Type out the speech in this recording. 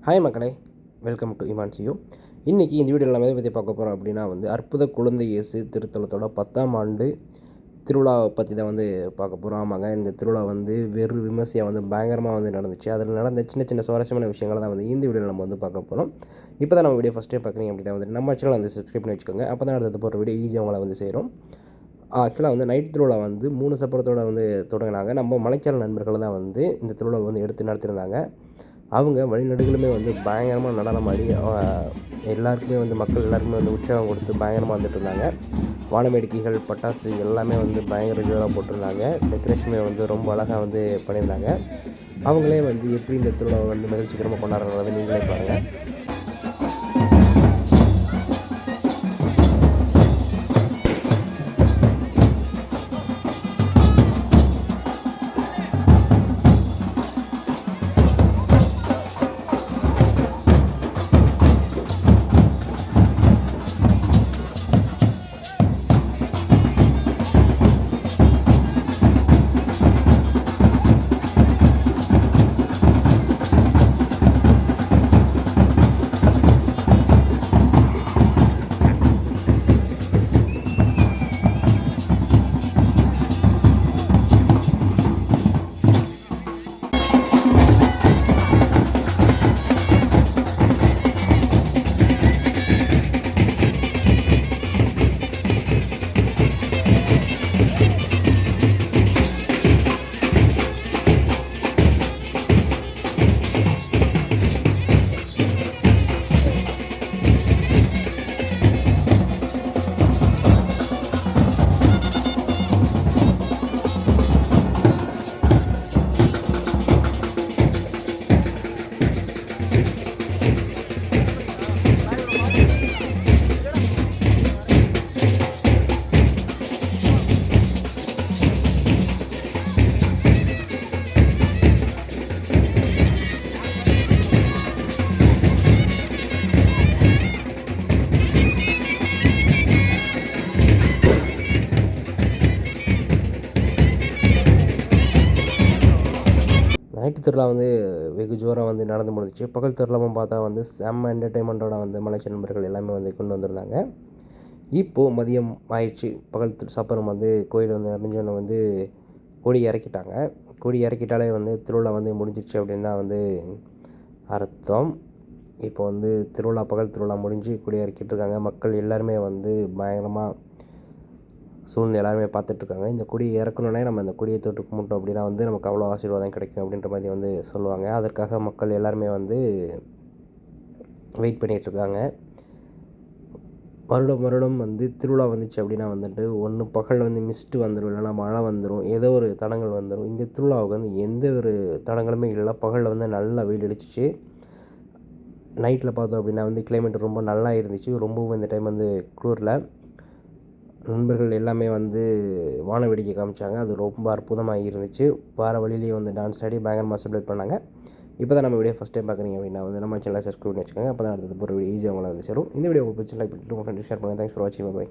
Hi மக்களே, welcome to இமான்சியோ. இன்றைக்கி இந்த வீடியோவில் நம்ம எதை பற்றி பார்க்க போகிறோம் அப்படின்னா அற்புத குழந்தை இயேசு திருத்தலத்தோட 10ஆம் ஆண்டு திருவிழாவை பற்றி தான் பார்க்க போகிறோம். ஆமாங்க, இந்த திருவிழா வெறு விமர்சையாக பயங்கரமாக நடந்துச்சு. அதில் நடந்த சின்ன சின்ன சுவாரஸ்யமான விஷயங்களை தான் இந்த வீடியோவில் நம்ம பார்க்க போகிறோம். இப்போ தான் நம்ம வீடியோ ஃபஸ்ட் டைம் பார்க்குறீங்க அப்படின்னா நம்ம சேனல் சப்ஸ்கிரைப் பண்ணி வச்சுக்கோங்க. அப்போ தான் அடுத்த போகிற வீடியோ ஈஸியாக அவங்கள சேரும். ஆக்சுவலாக நைட் திருவிழா 3 சப்பரத்தோடு தொடங்கினாங்க. நம்ம மலைச்சாரல் நண்பர்கள் தான் இந்த திருவிழா எடுத்து நடத்தியிருந்தாங்க. அவங்க வழிநடுகளுமே பயங்கரமாக நடனம் ஆடி எல்லாருக்குமே மக்கள் எல்லாருக்குமே உற்சாகம் கொடுத்து பயங்கரமாக இருந்தாங்க. வானவேடிக்கைகள், பட்டாசு எல்லாமே பயங்கர ஜோராக போட்டிருந்தாங்க. டெக்கரேஷனுமே ரொம்ப அழகாக பண்ணியிருந்தாங்க. அவங்களே எப்படி இந்த திருவிழாவை மகிழ்ச்சிகரமாக கொண்டாடுறத நீங்களே பாருங்கள். நைட்டு திருவிழா வெகு ஜோராக நடந்து முடிஞ்சிச்சு. பகல் திருவிழாவும் பார்த்தா செம்ம என்டர்டெயின்மெண்ட்டோட மலைச்சி நண்பர்கள் எல்லாமே கொண்டு வந்திருந்தாங்க. இப்போது மதியம் ஆயிடுச்சு. பகல் சாப்பிட்றோம் கோயில் நிறைஞ்சோன்னு கொடி இறக்கிட்டாங்க. கொடி இறக்கிட்டாலே திருவிழா முடிஞ்சிடுச்சு அப்படின்னு தான் அர்த்தம். இப்போ திருவிழா பகல் திருவிழா முடிஞ்சு கொடி இறக்கிட்டுருக்காங்க. மக்கள் எல்லாருமே பயங்கரமாக சூழ்ந்து எல்லாருமே பார்த்துட்ருக்காங்க. இந்த கொடி இறக்கணுன்னே நம்ம இந்த கொடியை தொட்டு கும்பிட்டோம் அப்படின்னா நமக்கு அவ்வளோ ஆசீர்வாதம் கிடைக்கும் அப்படின்ற மாதிரி சொல்லுவாங்க. அதற்காக மக்கள் எல்லாருமே வெயிட் பண்ணிகிட்ருக்காங்க. வருடம் திருவிழா வந்துச்சு அப்படின்னா ஒன்று பகல் மிஸ்ட்டு வந்துடும், இல்லைனா மழை வந்துடும், ஏதோ ஒரு தடங்கள் வந்துடும். இந்த திருவிழாவுக்கு எந்த ஒரு தடங்களுமே இல்லை. பகலில் நல்லா வெயில் அடிச்சிச்சு. நைட்டில் பார்த்தோம் அப்படின்னா கிளைமேட் ரொம்ப நல்லா இருந்துச்சு. ரொம்பவும் இந்த டைம் குளிரில் நண்பர்கள் எல்லாமே வான வேடிக்கை காமிச்சாங்க. அது ரொம்ப அற்புதமாக இருந்துச்சு. வார வழியிலேயே டான்ஸ் ஆடி பயங்கரமாக செலிப்ரேட் பண்ணாங்க. இப்போ தான் நம்ம வீடியோ ஃபஸ்ட் டைம் பார்க்குறீங்க அப்படின்னா நம்ம சேனலை சப்ஸ்கிரைப் பண்ணி வச்சுக்கோங்க. அப்போ தான் அடுத்த ஒரு வீடியோ ஈஸியாக அவங்கள சேரும். இந்த வீடியோ உங்களுக்கு பிடிச்சி லைக் பண்ணிட்டு உங்கள் ஃப்ரெண்ட்ஸ் ஷேர் பண்ணுங்கள். தேங்க்ஸ் ஃபார் வாட்சிங். பை.